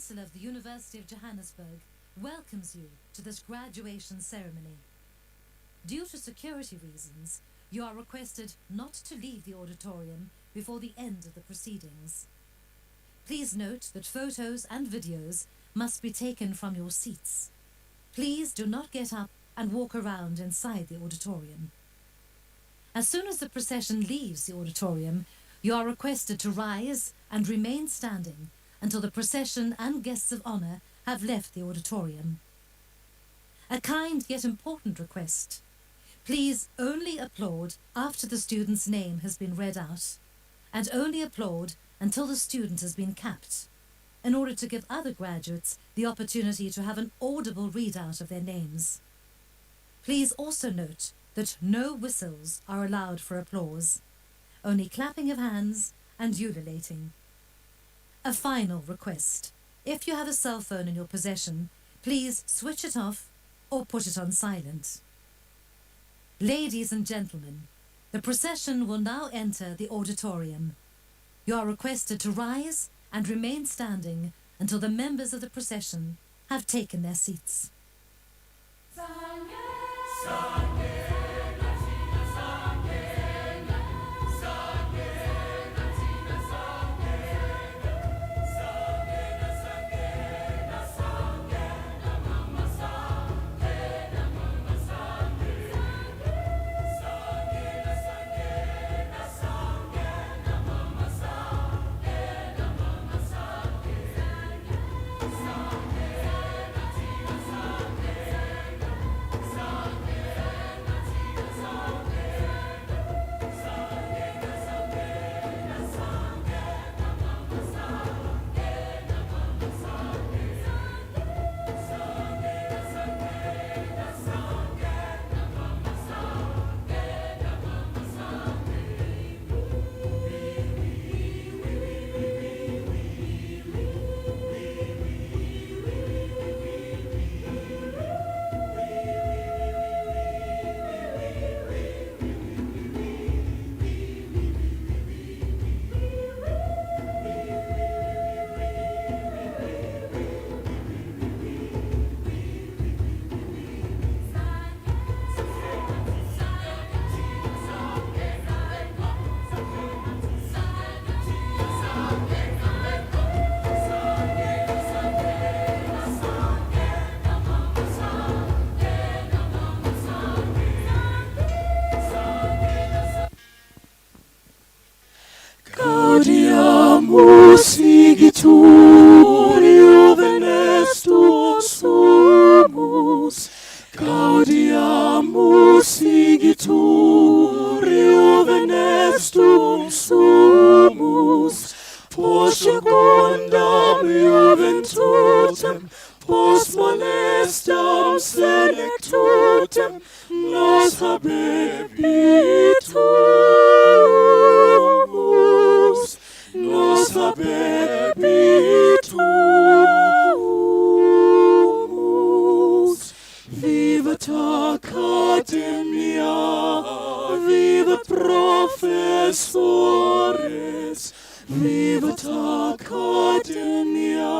Council of the University of Johannesburg welcomes you to this graduation ceremony. Due to security reasons, you are requested not to leave the auditorium before the end of the proceedings. Please note that photos and videos must be taken from your seats. Please do not get up and walk around inside the auditorium. As soon as the procession leaves the auditorium, you are requested to rise and remain standing until the procession and guests of honor have left the auditorium. A kind yet important request. Please only applaud after the student's name has been read out, and only applaud until the student has been capped, in order to give other graduates the opportunity to have an audible readout of their names. Please also note that no whistles are allowed for applause, only clapping of hands and ululating. A final request. If you have a cell phone in your possession, please switch it off or put it on silent. Ladies and gentlemen, the procession will now enter the auditorium. You are requested to rise and remain standing until the members of the procession have taken their seats. Sigitur juvenestus sumus, gaudiamus sigitur juvenestum sumus, post secundam juventutem, post molestam selectutem, nos habebitumus, nos habebitumus. Vivat academia, vivat professores, vivat academia,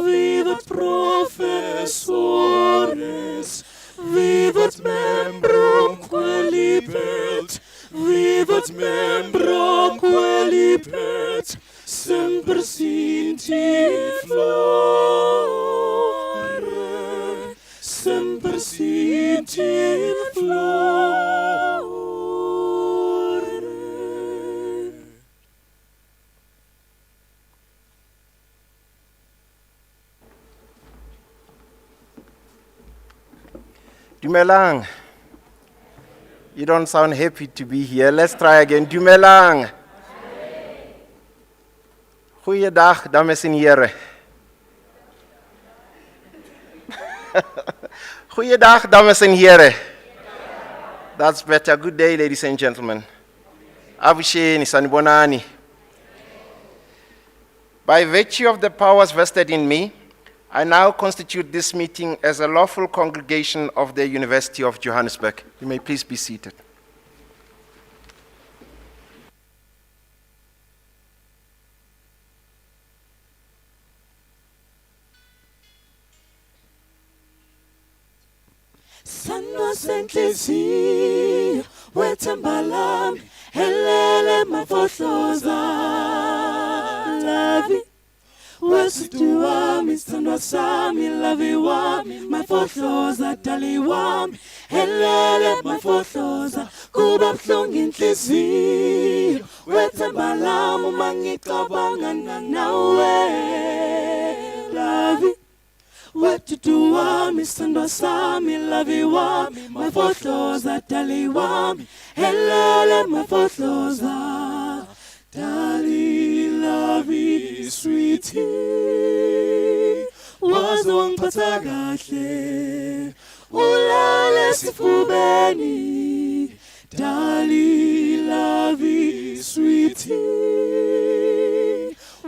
vivat professores, vivat membrum quelibet, vivat membrum quelibet, semper sinti flore, semper sinti flore. Dumelang. You don't sound happy to be here. Let's try again. Dumelang. Goeiedag, dames en heren. Goeiedag, dames en heren. That's better. Good day, ladies and gentlemen. Avusheni sanibonani. By virtue of the powers vested in me, I now constitute this meeting as a lawful congregation of the University of Johannesburg. You may please be seated. Sithandwa senhliziyo wethemba lami helele mafohloza lavi wesitu wami sithandwa sami lavi wami mafohloza dali wami helele mafohloza kuba buhlungu inhliziyo wethemba lami uma ngicabanga nawe lavi what you do wami sithandwa sami lavi wami mafohloza dali wami helele mafohloza dali lavi sweetie waze wangiphatha kahle ulale sifubeni dali lavi sweetie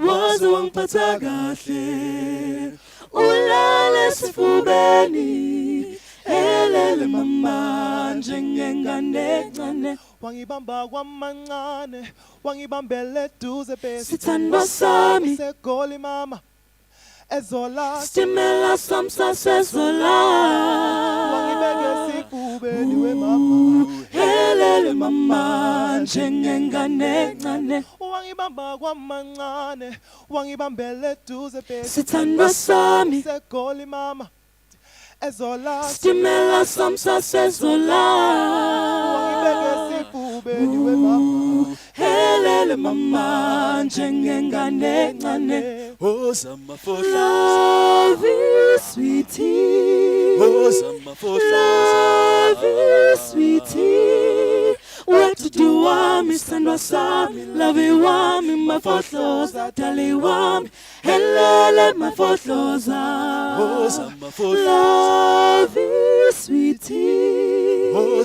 waze wangiphatha kahle ulale sifubeni elele mama njengengane encane wangibamba kwamancane wangibambele duze bese sithandwa sami segoli mama ezola stimela samsasezola wangibeke sifubeni we mama elele mama njengengane encane wangibamba kwamancane wangibambele duze bese sithandwa sami segoli mama ezola stimela samsasezola wangibeke sifubeni we mama helele mama njengengane encane love you sweetie love you sweetie what to do wami sithandwa sami love you wami mafohloza dali wami helele mafohloza love you sweetie love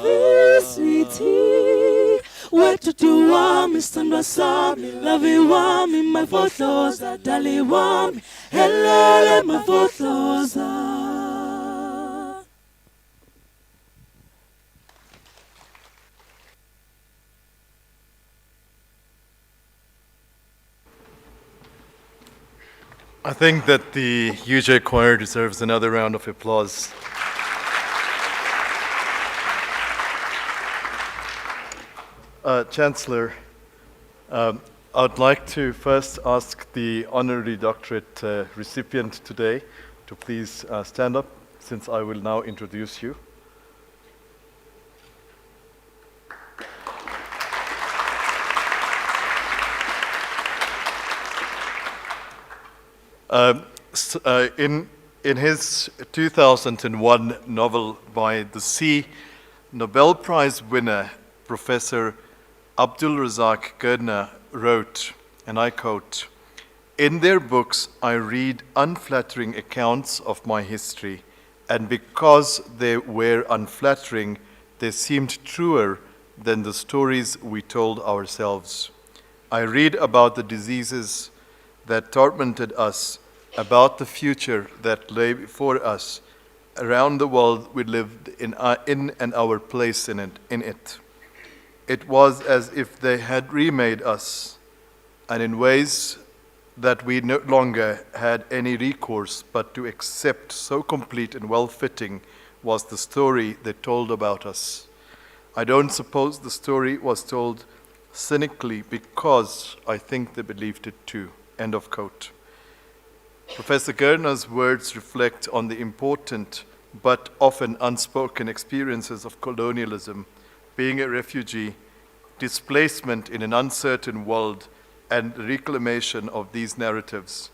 you sweetie what to do wami sithandwa sami love you wami mafohloza dali wami helele mafohloza. I think that the UJ choir deserves another round of applause. Chancellor, I'd like to first ask the honorary doctorate recipient today to please stand up, since I will now introduce you. In his 2001 novel By the Sea, Nobel Prize winner Professor Abdulrazak Gurnah wrote, and I quote, "In their books I read unflattering accounts of my history, and because they were unflattering, they seemed truer than the stories we told ourselves. I read about the diseases that tormented us, about the future that lay before us, around the world we lived in and our place in it. It was as if they had remade us, and in ways that we no longer had any recourse but to accept, so complete and well-fitting was the story they told about us. I don't suppose the story was told cynically, because I think they believed it too." End of quote. Professor Gurnah's words reflect on the important but often unspoken experiences of colonialism, being a refugee, displacement in an uncertain world, and reclamation of these narratives.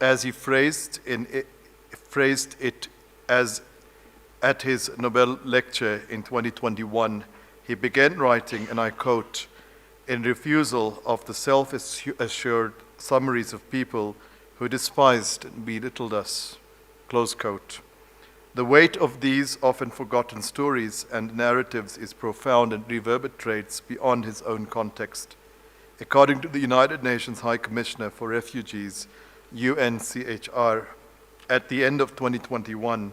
As he phrased it as at his Nobel lecture in 2021, he began writing, and I quote, "in refusal of the self-assured summaries of people who despised and belittled us," close quote. The weight of these often forgotten stories and narratives is profound and reverberates beyond his own context. According to the United Nations High Commissioner for Refugees, UNCHR, at the end of 2021,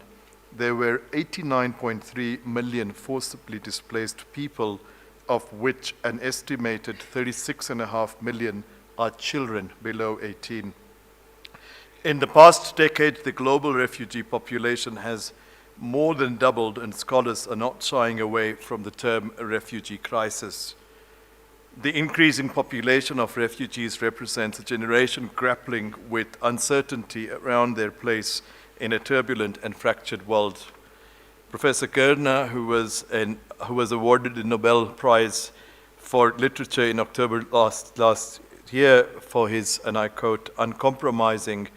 there were 89.3 million forcibly displaced people, of which an estimated 36.5 million are children below 18. In the past decade, the global refugee population has more than doubled, and scholars are not shying away from the term refugee crisis. The increasing population of refugees represents a generation grappling with uncertainty around their place in a turbulent and fractured world. Professor Gurnah, who was awarded the Nobel Prize for Literature in October last year for his, and I quote, uncompromising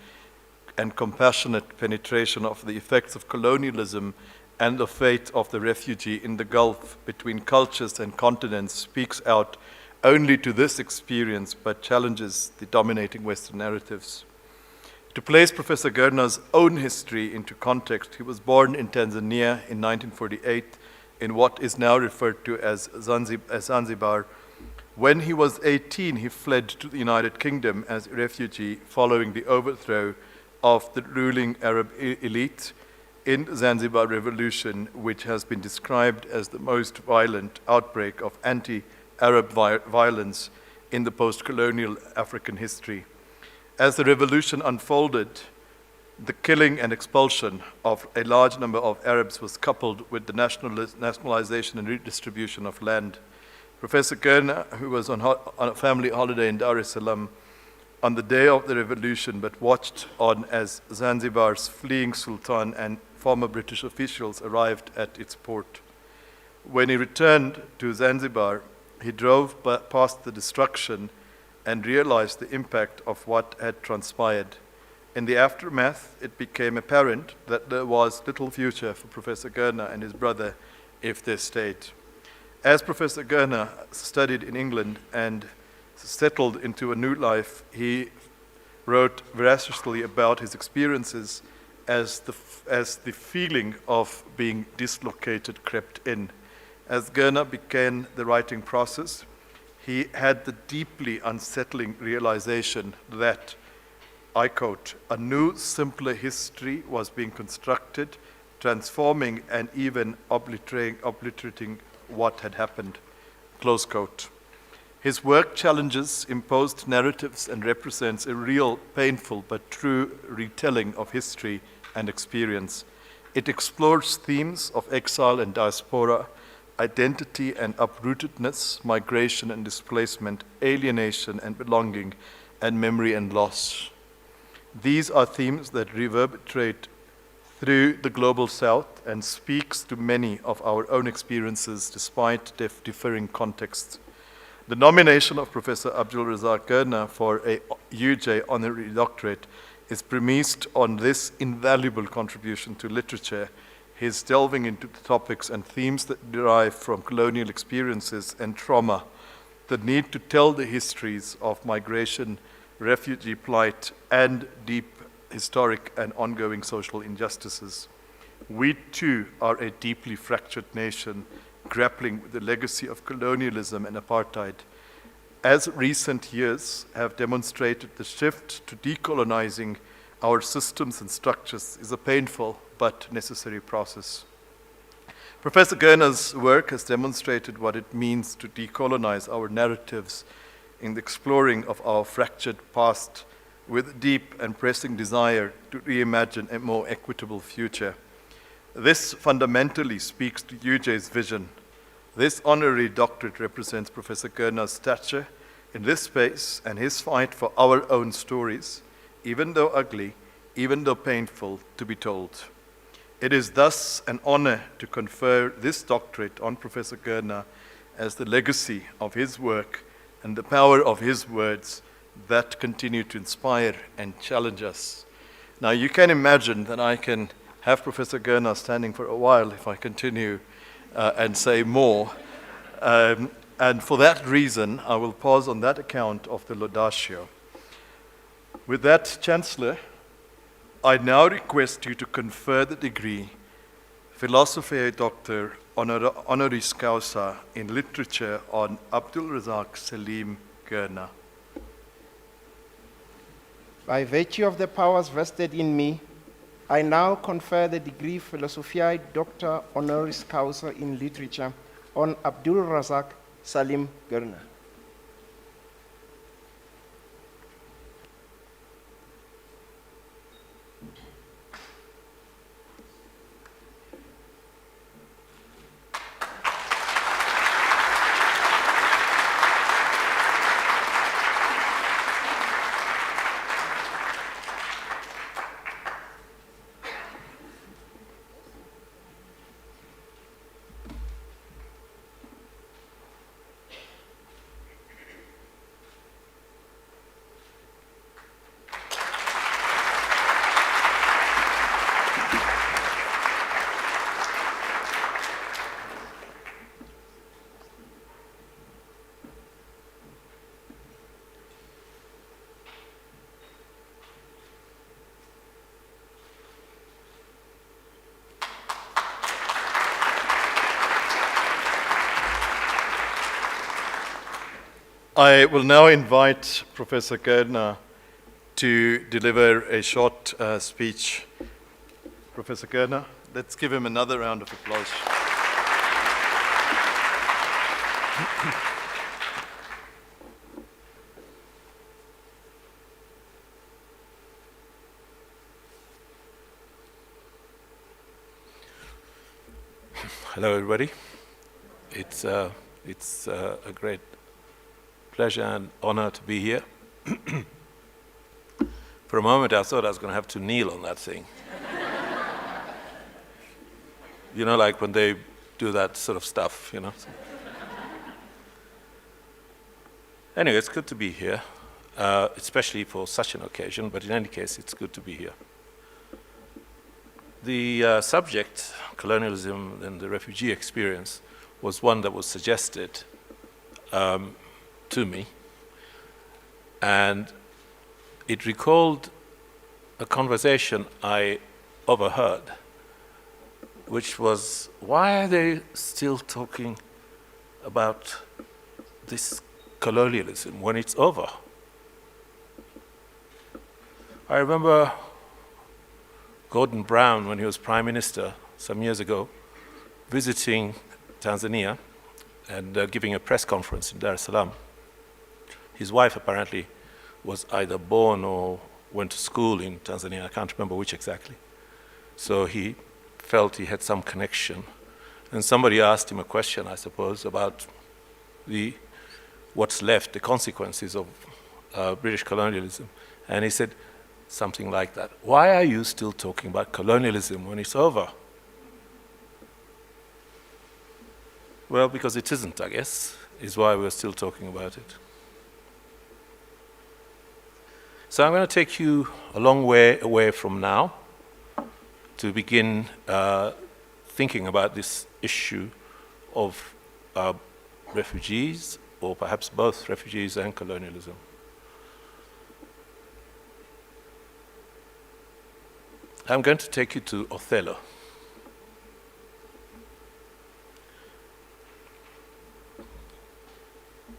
and compassionate penetration of the effects of colonialism and the fate of the refugee in the gulf between cultures and continents, speaks out only to this experience but challenges the dominating Western narratives. To place Professor Gurnah's own history into context, he was born in Tanzania in 1948 in what is now referred to as Zanzibar. When he was 18, he fled to the United Kingdom as a refugee following the overthrow of the ruling Arab elite in the Zanzibar Revolution, which has been described as the most violent outbreak of anti-Arab violence in the post-colonial African history. As the revolution unfolded, the killing and expulsion of a large number of Arabs was coupled with the nationalization and redistribution of land. Professor Gurnah, who was on a family holiday in Dar es Salaam on the day of the revolution, but watched on as Zanzibar's fleeing sultan and former British officials arrived at its port. When he returned to Zanzibar, he drove past the destruction and realized the impact of what had transpired. In the aftermath, it became apparent that there was little future for Professor Gurnah and his brother if they stayed. As Professor Gurnah studied in England and settled into a new life, he wrote voraciously about his experiences as the feeling of being dislocated crept in. As Gurnah began the writing process, he had the deeply unsettling realization that, I quote, a new, simpler history was being constructed, transforming and even obliterating what had happened, close quote. His work challenges imposed narratives and represents a real, painful, but true retelling of history and experience. It explores themes of exile and diaspora, identity and uprootedness, migration and displacement, alienation and belonging, and memory and loss. These are themes that reverberate through the global South and speaks to many of our own experiences despite differing contexts. The nomination of Professor Abdulrazak Gurnah for a UJ honorary doctorate is premised on this invaluable contribution to literature, his delving into the topics and themes that derive from colonial experiences and trauma, the need to tell the histories of migration, refugee plight, and deep historic and ongoing social injustices. We too are a deeply fractured nation grappling with the legacy of colonialism and apartheid. As recent years have demonstrated, the shift to decolonizing our systems and structures is a painful but necessary process. Professor Gurnah's work has demonstrated what it means to decolonize our narratives in the exploring of our fractured past with deep and pressing desire to reimagine a more equitable future. This fundamentally speaks to UJ's vision. This honorary doctorate represents Professor Gurnah's stature in this space and his fight for our own stories, even though ugly, even though painful to be told. It is thus an honor to confer this doctorate on Professor Gurnah as the legacy of his work and the power of his words that continue to inspire and challenge us. Now you can imagine that I can have Professor Gurnah standing for a while if I continue and say more. And for that reason, I will pause on that account of the laudatio. With that, Chancellor, I now request you to confer the degree Philosophiae Doctor Honoris Causa in Literature on Abdulrazak Salim Gurnah. By virtue of the powers vested in me, I now confer the degree Philosophiae Doctor Honoris Causa in Literature on Abdulrazak Salim Gurnah. I will now invite Professor Gurnah to deliver a short speech. Professor Gurnah, let's give him another round of applause. Hello, everybody. It's a great pleasure and honor to be here. For a moment, I thought I was going to have to kneel on that thing. You know, like when they do that sort of stuff, you know. Anyway, it's good to be here, especially for such an occasion, but in any case, it's good to be here. The subject, colonialism and the refugee experience, was one that was suggested to me, and it recalled a conversation I overheard, which was, why are they still talking about this colonialism when it's over? I remember Gordon Brown, when he was Prime Minister some years ago, visiting Tanzania and giving a press conference in Dar es Salaam. His wife apparently was either born or went to school in Tanzania. I can't remember which exactly. So he felt he had some connection. And somebody asked him a question, I suppose, about what's left, the consequences of British colonialism. And he said something like that. Why are you still talking about colonialism when it's over? Well, because it isn't, I guess, is why we're still talking about it. So I'm going to take you a long way away from now to begin thinking about this issue of refugees, or perhaps both refugees and colonialism. I'm going to take you to Othello.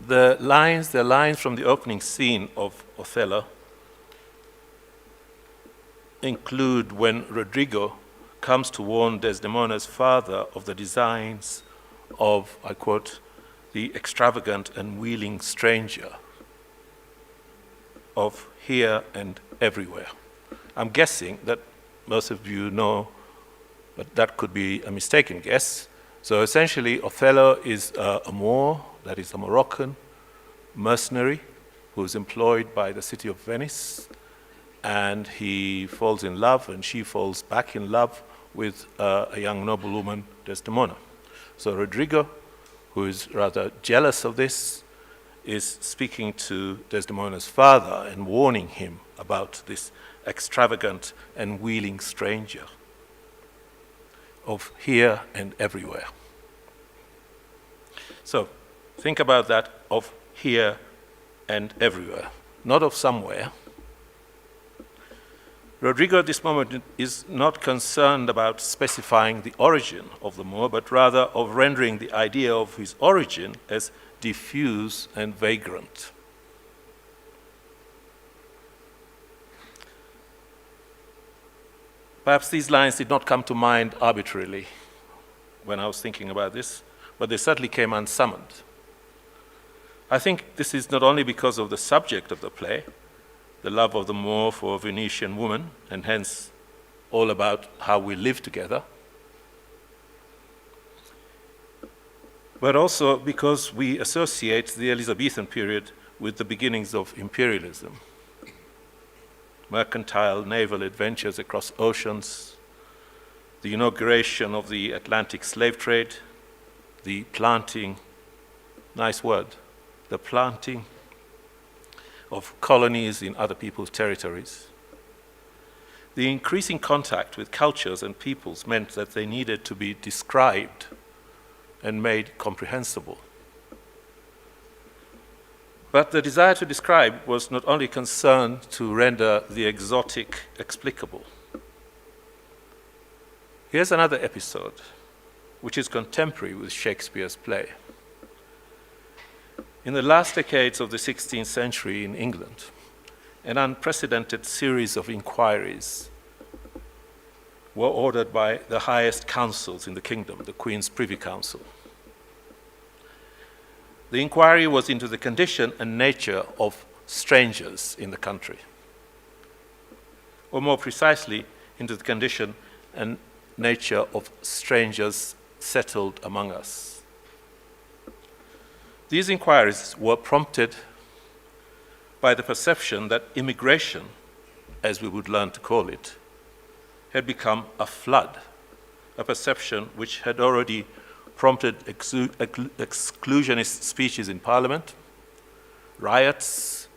The lines from the opening scene of Othello include when Rodrigo comes to warn Desdemona's father of the designs of, I quote, the extravagant and wheeling stranger of here and everywhere. I'm guessing that most of you know, but that could be a mistaken guess. So essentially, Othello is a Moor, that is a Moroccan mercenary who is employed by the city of Venice, and he falls in love, and she falls back in love with a young noblewoman, Desdemona. So Rodrigo, who is rather jealous of this, is speaking to Desdemona's father and warning him about this extravagant and wheeling stranger of here and everywhere. So think about that, of here and everywhere, not of somewhere. Rodrigo at this moment is not concerned about specifying the origin of the Moor, but rather of rendering the idea of his origin as diffuse and vagrant. Perhaps these lines did not come to mind arbitrarily when I was thinking about this, but they certainly came unsummoned. I think this is not only because of the subject of the play, the love of the Moor for a Venetian woman, and hence all about how we live together, but also because we associate the Elizabethan period with the beginnings of imperialism. Mercantile naval adventures across oceans, the inauguration of the Atlantic slave trade, the planting, nice word, the planting of colonies in other people's territories. The increasing contact with cultures and peoples meant that they needed to be described and made comprehensible. But the desire to describe was not only concerned to render the exotic explicable. Here's another episode, which is contemporary with Shakespeare's play. In the last decades of the 16th century in England, an unprecedented series of inquiries were ordered by the highest councils in the kingdom, the Queen's Privy Council. The inquiry was into the condition and nature of strangers in the country, or more precisely, into the condition and nature of strangers settled among us. These inquiries were prompted by the perception that immigration, as we would learn to call it, had become a flood, a perception which had already prompted exclusionist speeches in Parliament, riots,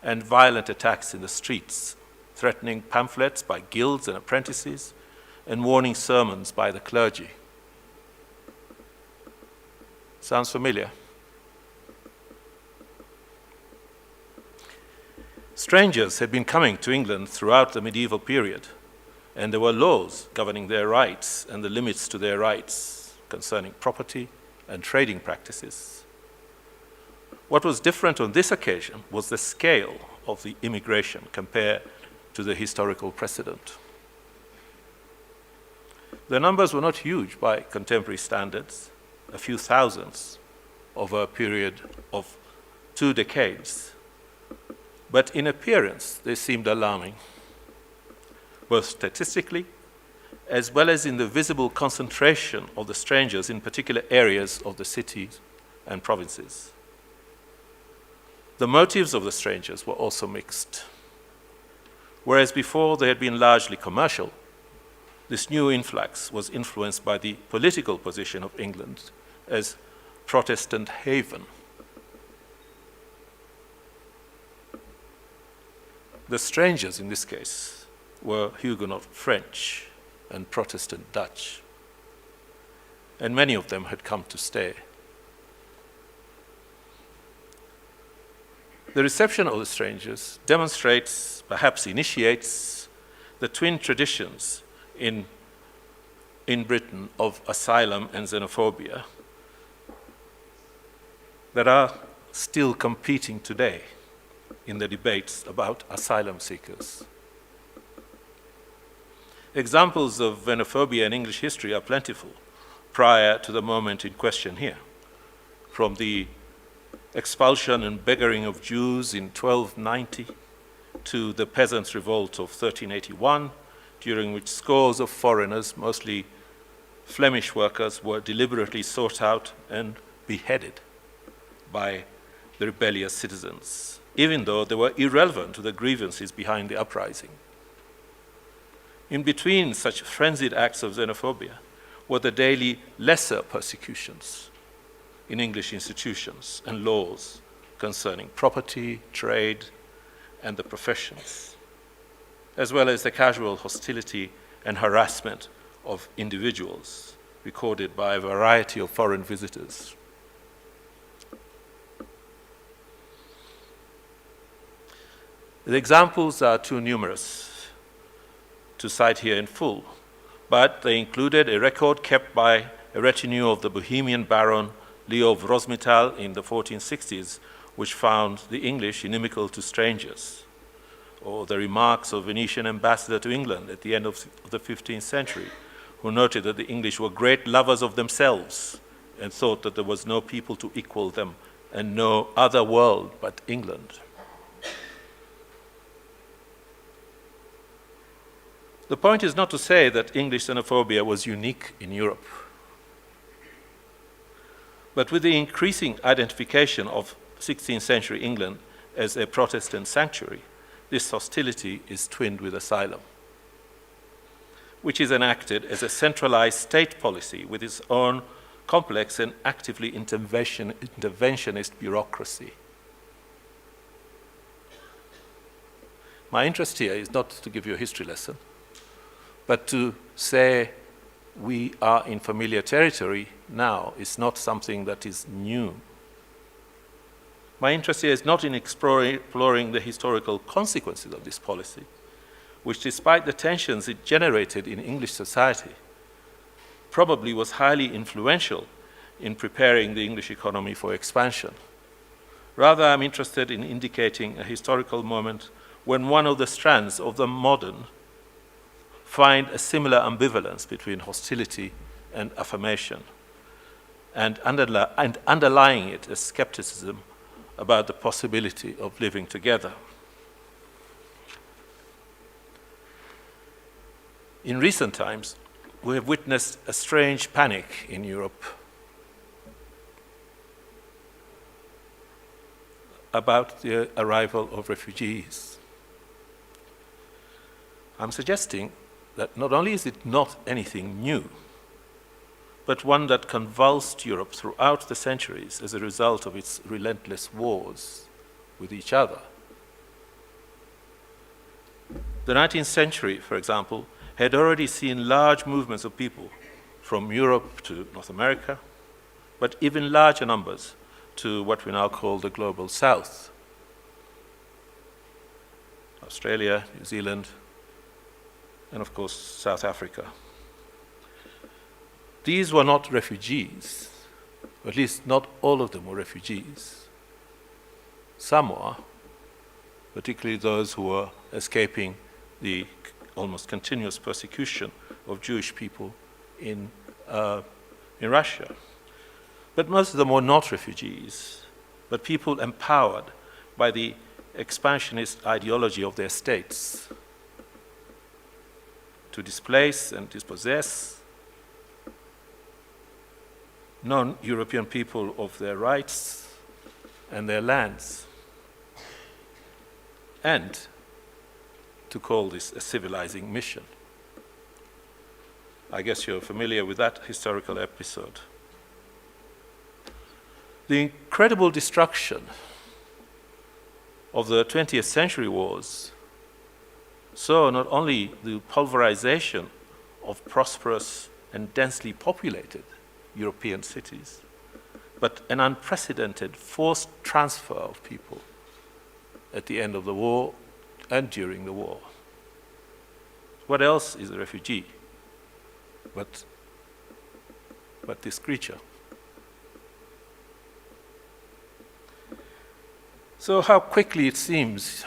and violent attacks in the streets, threatening pamphlets by guilds and apprentices, and warning sermons by the clergy. Sounds familiar? Strangers had been coming to England throughout the medieval period, and there were laws governing their rights and the limits to their rights concerning property and trading practices. What was different on this occasion was the scale of the immigration compared to the historical precedent. The numbers were not huge by contemporary standards, a few thousands over a period of 2 decades. But in appearance, they seemed alarming, both statistically as well as in the visible concentration of the strangers in particular areas of the cities and provinces. The motives of the strangers were also mixed. Whereas before they had been largely commercial, this new influx was influenced by the political position of England as Protestant haven. The strangers in this case were Huguenot French and Protestant Dutch, and many of them had come to stay. The reception of the strangers demonstrates, perhaps initiates, the twin traditions in Britain of asylum and xenophobia that are still competing today in the debates about asylum seekers. Examples of xenophobia in English history are plentiful prior to the moment in question here, from the expulsion and beggaring of Jews in 1290 to the Peasants' Revolt of 1381, during which scores of foreigners, mostly Flemish workers, were deliberately sought out and beheaded by the rebellious citizens, even though they were irrelevant to the grievances behind the uprising. In between such frenzied acts of xenophobia were the daily lesser persecutions in English institutions and laws concerning property, trade, and the professions, as well as the casual hostility and harassment of individuals recorded by a variety of foreign visitors. The examples are too numerous to cite here in full, but they included a record kept by a retinue of the Bohemian Baron Leo of Rosmetal in the 1460s, which found the English inimical to strangers, or the remarks of Venetian ambassador to England at the end of the 15th century, who noted that the English were great lovers of themselves and thought that there was no people to equal them and no other world but England. The point is not to say that English xenophobia was unique in Europe, but with the increasing identification of 16th century England as a Protestant sanctuary, this hostility is twinned with asylum, which is enacted as a centralized state policy with its own complex and actively interventionist bureaucracy. My interest here is not to give you a history lesson, but to say we are in familiar territory now is not something that is new. My interest here is not in exploring the historical consequences of this policy, which despite the tensions it generated in English society, probably was highly influential in preparing the English economy for expansion, Rather, I'm interested in indicating a historical moment when one of the strands of the modern find a similar ambivalence between hostility and affirmation, and underlying it is skepticism about the possibility of living together. In recent times, we have witnessed a strange panic in Europe about the arrival of refugees. I'm suggesting that not only is it not anything new, but one that convulsed Europe throughout the centuries as a result of its relentless wars with each other. The 19th century, for example, had already seen large movements of people from Europe to North America, but even larger numbers to what we now call the global south. Australia, New Zealand, and of course South Africa. These were not refugees, or at least not all of them were refugees. Some were, particularly those who were escaping the almost continuous persecution of Jewish people in Russia. But most of them were not refugees, but people empowered by the expansionist ideology of their states to displace and dispossess non-European people of their rights and their lands, and to call this a civilizing mission. I guess you're familiar with that historical episode. The incredible destruction of the 20th century wars saw not only the pulverization of prosperous and densely populated European cities, but an unprecedented forced transfer of people at the end of the war and during the war. What else is a refugee but this creature? So how quickly it seems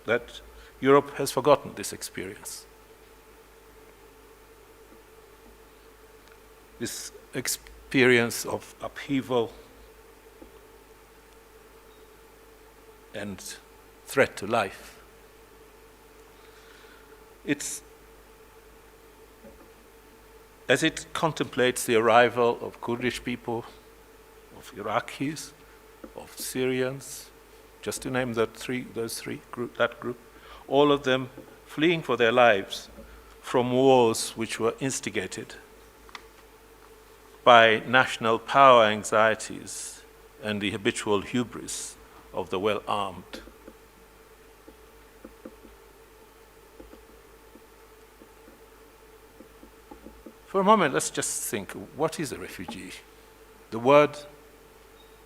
that Europe has forgotten this experience. This experience of upheaval and threat to life. As it contemplates the arrival of Kurdish people, of Iraqis, of Syrians, just to name that group, all of them fleeing for their lives from wars which were instigated by national power anxieties and the habitual hubris of the well-armed. For a moment, let's just think, what is a refugee? The word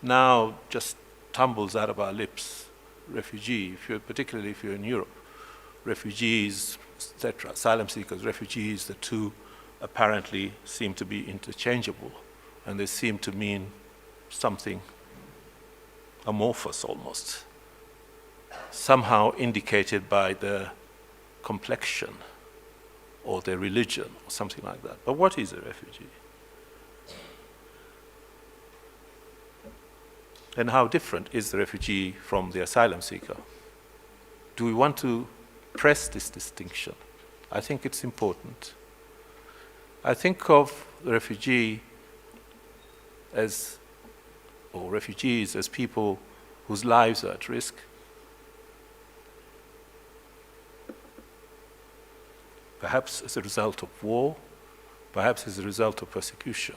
now just tumbles out of our lips. Refugee, particularly if you're in Europe. Refugees, etc., asylum seekers, refugees, the two apparently seem to be interchangeable, and they seem to mean something amorphous almost, somehow indicated by their complexion or their religion or something like that. But what is a refugee? And how different is the refugee from the asylum seeker? Do we want to press this distinction? I think it's important. I think of the refugee or refugees as people whose lives are at risk. Perhaps as a result of war, perhaps as a result of persecution,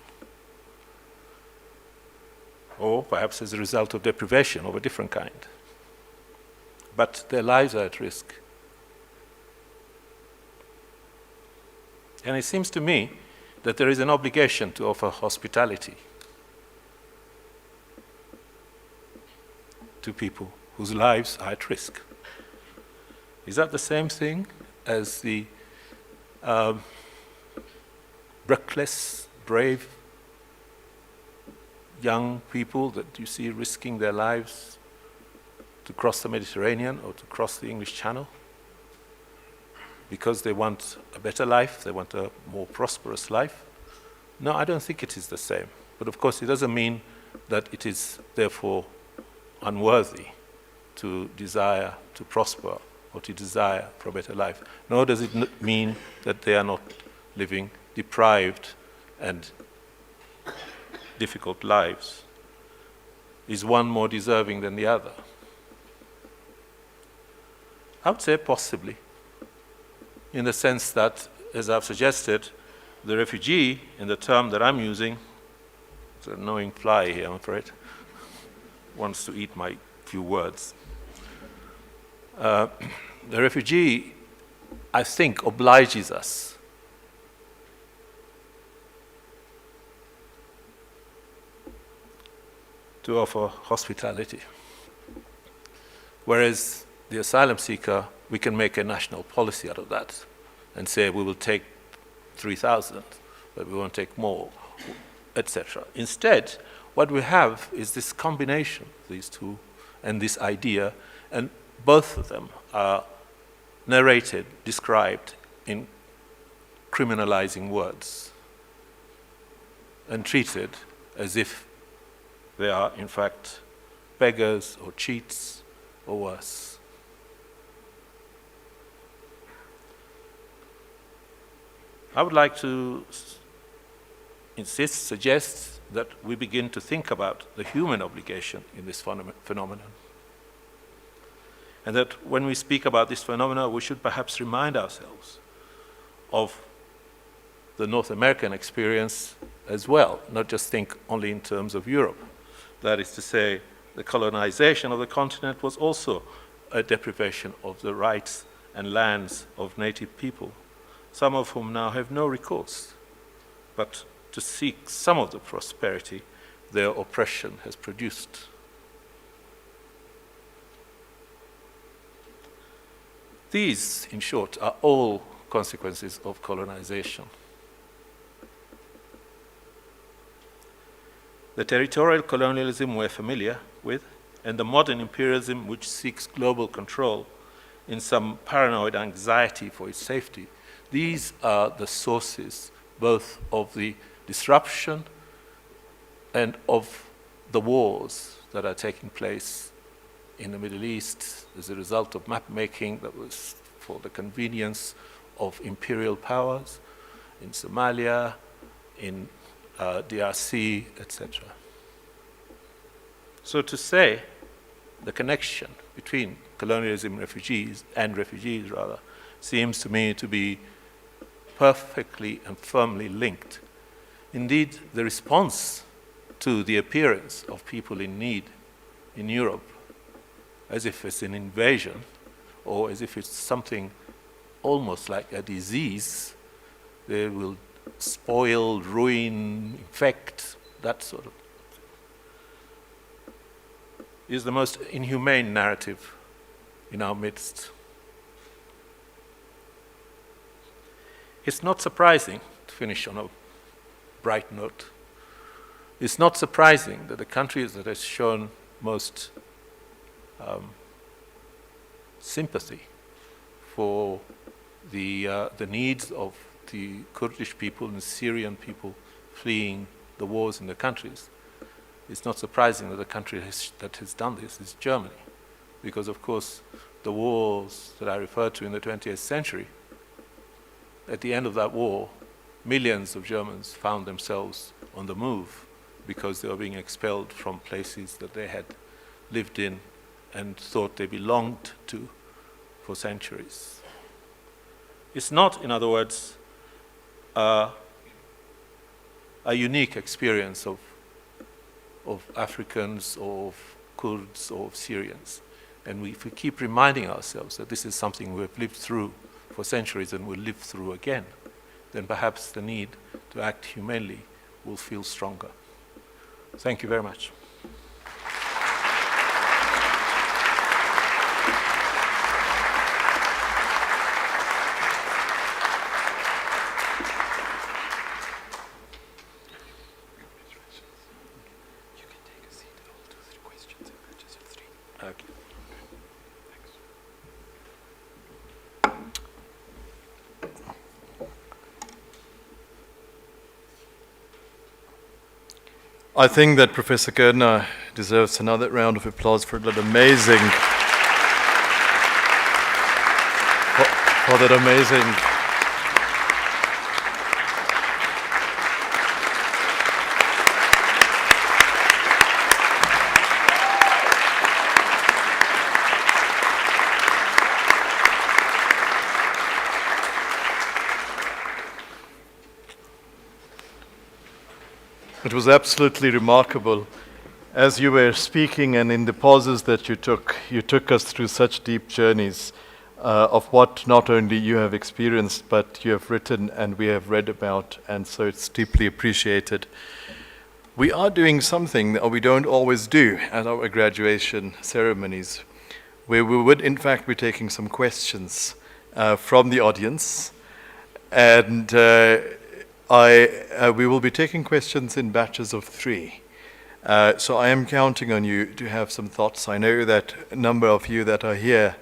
or perhaps as a result of deprivation of a different kind. But their lives are at risk. And it seems to me that there is an obligation to offer hospitality to people whose lives are at risk. Is that the same thing as the reckless, brave young people that you see risking their lives to cross the Mediterranean or to cross the English Channel because they want a better life, they want a more prosperous life? No, I don't think it is the same. But of course, it doesn't mean that it is therefore unworthy to desire to prosper or to desire for a better life. Nor does it mean that they are not living deprived and difficult lives. Is one more deserving than the other? I would say possibly, in the sense that, as I've suggested, the refugee, in the term that I'm using, it's an annoying fly here, I'm afraid, wants to eat my few words. The refugee, I think, obliges us to offer hospitality. Whereas the asylum seeker, we can make a national policy out of that and say we will take 3,000, but we won't take more, etc. Instead, what we have is this combination of these two and this idea, and both of them are narrated, described in criminalizing words and treated as if they are, in fact, beggars or cheats or worse. I would like to suggest that we begin to think about the human obligation in this phenomenon. And that when we speak about this phenomenon, we should perhaps remind ourselves of the North American experience as well, not just think only in terms of Europe. That is to say, the colonization of the continent was also a deprivation of the rights and lands of native people, some of whom now have no recourse but to seek some of the prosperity their oppression has produced. These, in short, are all consequences of colonization. The territorial colonialism we're familiar with, and the modern imperialism which seeks global control in some paranoid anxiety for its safety, these are the sources both of the disruption and of the wars that are taking place in the Middle East as a result of map making that was for the convenience of imperial powers in Somalia, in DRC, etc. So to say the connection between colonialism and refugees seems to me to be perfectly and firmly linked. Indeed, the response to the appearance of people in need in Europe, as if it's an invasion or as if it's something almost like a disease, they will spoil, ruin, infect, that sort of, is the most inhumane narrative in our midst. It's not surprising, to finish on a bright note, it's not surprising that the countries that have shown most sympathy for the needs of the Kurdish people and Syrian people fleeing the wars in their countries, it's not surprising that the country that has done this is Germany. Because, of course, the wars that I referred to in the 20th century, at the end of that war, millions of Germans found themselves on the move because they were being expelled from places that they had lived in and thought they belonged to for centuries. It's not, in other words, a unique experience of Africans or of Kurds or of Syrians. And if we keep reminding ourselves that this is something we've lived through for centuries and will live through again, then perhaps the need to act humanely will feel stronger. Thank you very much. Okay. I think that Professor Gurnah deserves another round of applause for that amazing, for that amazing. It was absolutely remarkable. As you were speaking and in the pauses that you took us through such deep journeys of what not only you have experienced, but you have written and we have read about, and so it's deeply appreciated. We are doing something that we don't always do at our graduation ceremonies, where we would in fact be taking some questions from the audience, and we will be taking questions in batches of 3. So I am counting on you to have some thoughts. I know that a number of you that are here,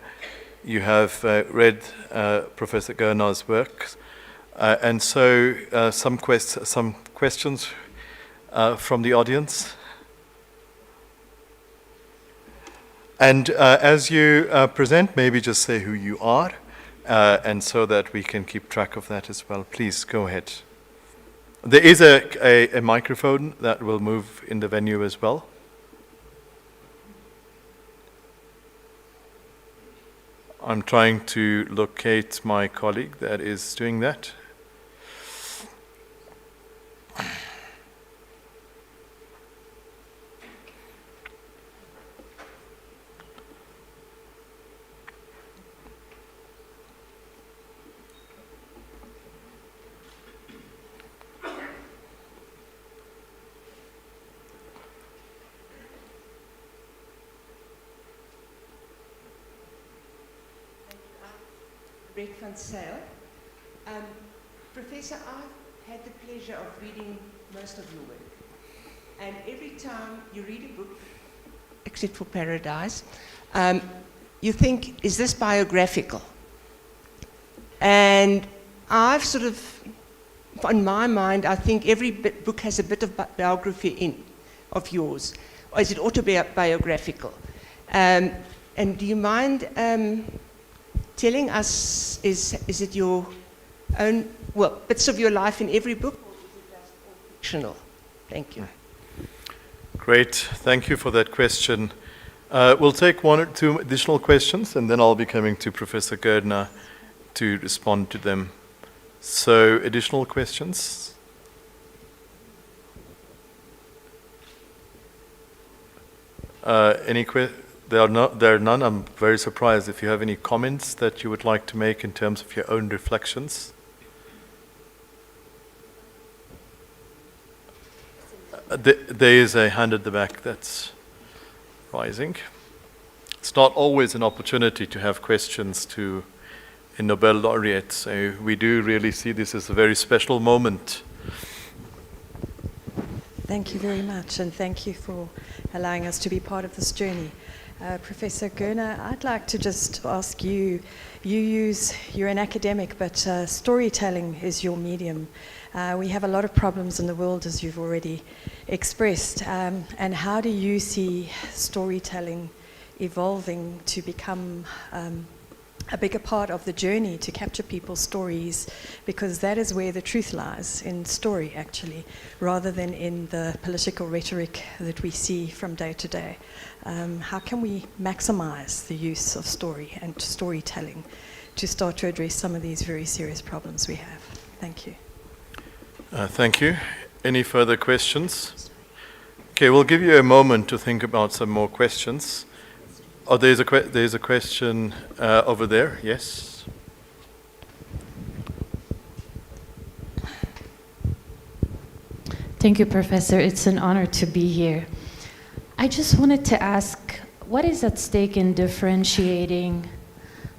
you have read Professor Gurnah's work. And so some questions from the audience. And as you present, maybe just say who you are, and so that we can keep track of that as well. Please, go ahead. There is a microphone that will move in the venue as well. I'm trying to locate my colleague that is doing that. Brett van Sale. Professor, I've had the pleasure of reading most of your work. And every time you read a book, except for Paradise, you think, is this biographical? And I've sort of, in my mind, I think every book has a bit of biography of yours. Or is it autobiographical? And do you mind telling us, is it your own, well, bits of your life in every book, or is it just all fictional? Thank you. Great, thank you for that question. We'll take 1 or 2 additional questions, and then I'll be coming to Professor Gurnah to respond to them. So, additional questions? Any questions? There are none. I'm very surprised. If you have any comments that you would like to make in terms of your own reflections. There is a hand at the back that's rising. It's not always an opportunity to have questions to a Nobel laureate, so we do really see this as a very special moment. Thank you very much, and thank you for allowing us to be part of this journey. Professor Gurnah, I'd like to just ask you, you're an academic, but storytelling is your medium. We have a lot of problems in the world, as you've already expressed, and how do you see storytelling evolving to become a bigger part of the journey to capture people's stories, because that is where the truth lies, in story actually, rather than in the political rhetoric that we see from day to day. How can we maximize the use of story and storytelling to start to address some of these very serious problems we have? Thank you. Thank you. Any further questions? Okay, we'll give you a moment to think about some more questions. Oh, there's a question over there. Yes. Thank you, Professor. It's an honor to be here. I just wanted to ask, what is at stake in differentiating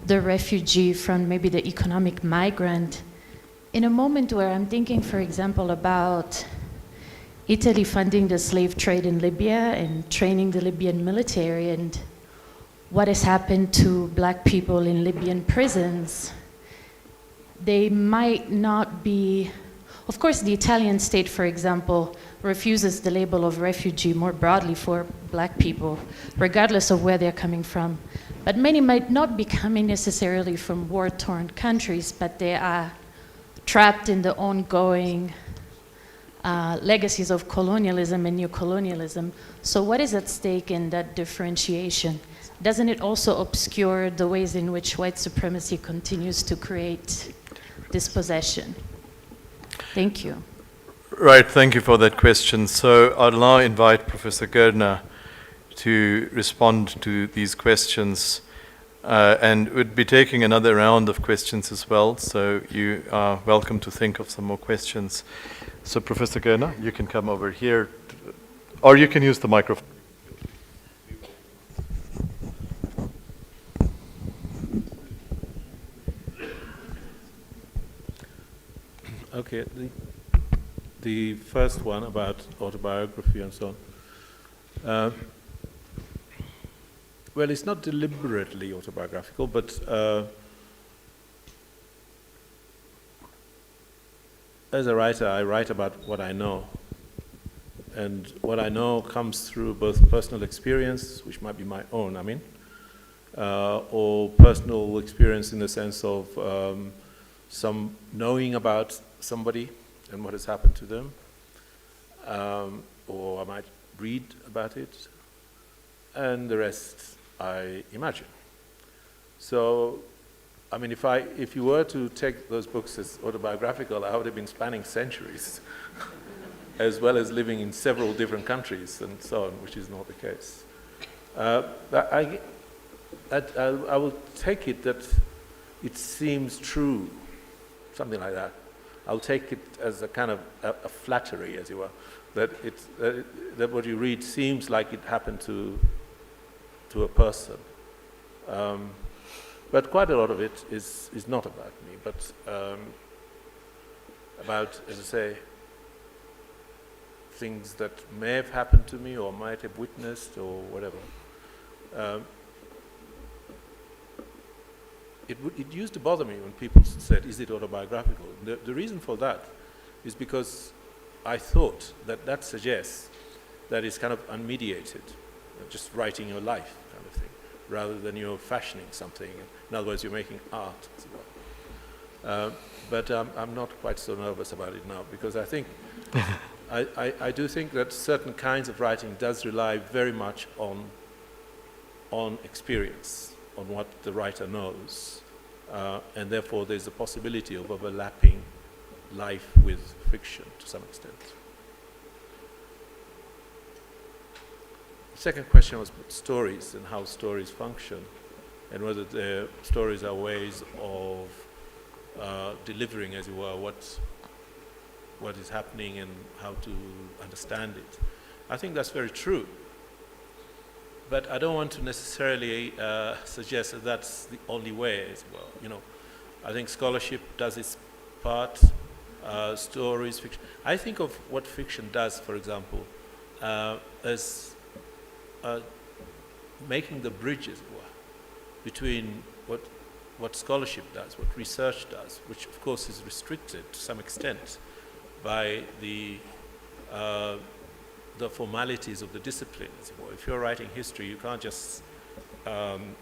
the refugee from maybe the economic migrant in a moment where I'm thinking, for example, about Italy funding the slave trade in Libya and training the Libyan military, and what has happened to black people in Libyan prisons? They might not be, of course, the Italian state, for example, refuses the label of refugee more broadly for black people, regardless of where they're coming from. But many might not be coming necessarily from war-torn countries, but they are trapped in the ongoing legacies of colonialism and neocolonialism. So what is at stake in that differentiation? Doesn't it also obscure the ways in which white supremacy continues to create dispossession? Thank you. Right, thank you for that question. So I'll now invite Professor Gurnah to respond to these questions. And we'd be taking another round of questions as well, so you are welcome to think of some more questions. So Professor Gurnah, you can come over here, or you can use the microphone. Okay, the first one about autobiography and so on. Well, it's not deliberately autobiographical, but as a writer, I write about what I know. And what I know comes through both personal experience, which might be my own, or personal experience in the sense of some knowing about somebody and what has happened to them, or I might read about it, and the rest I imagine. So, I mean, if you were to take those books as autobiographical, I would have been spanning centuries, as well as living in several different countries and so on, which is not the case. But I will take it that it seems true, something like that. I'll take it as a kind of a flattery, as you were, that what you read seems like it happened to a person. But quite a lot of it is not about me, but about, as I say, things that may have happened to me or might have witnessed or whatever. It used to bother me when people said, is it autobiographical? The reason for that is because I thought that suggests that it's kind of unmediated, just writing your life kind of thing, rather than you're fashioning something. In other words, you're making art, as well. But I'm not quite so nervous about it now, because I think, I do think that certain kinds of writing does rely very much on experience, on what the writer knows, and therefore there's a possibility of overlapping life with fiction to some extent. The second question was about stories and how stories function, and whether the stories are ways of delivering, as it were, what is happening and how to understand it. I think that's very true. But I don't want to necessarily suggest that that's the only way as well. You know, I think scholarship does its part, stories, fiction. I think of what fiction does, for example, as making the bridge, as it were, between what scholarship does, what research does, which of course is restricted to some extent by the formalities of the discipline, as it were. If you're writing history, you can't just